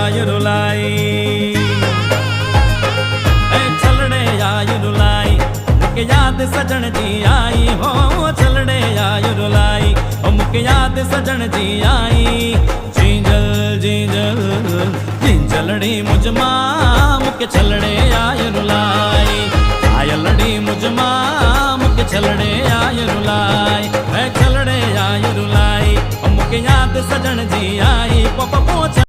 रुलाई छलड़े आय रुलाई मुके याद सजन जी आई हो छलड़े आय रुलाई मुके याद सजन जी आई जींजल जींजल जींजलड़ी मुझमा मुके छलड़े आय रुलाई आयलड़ी मुझमा मुके छलड़े आय रुलाई छलड़े आय रुलाई मुके याद सजन जी आई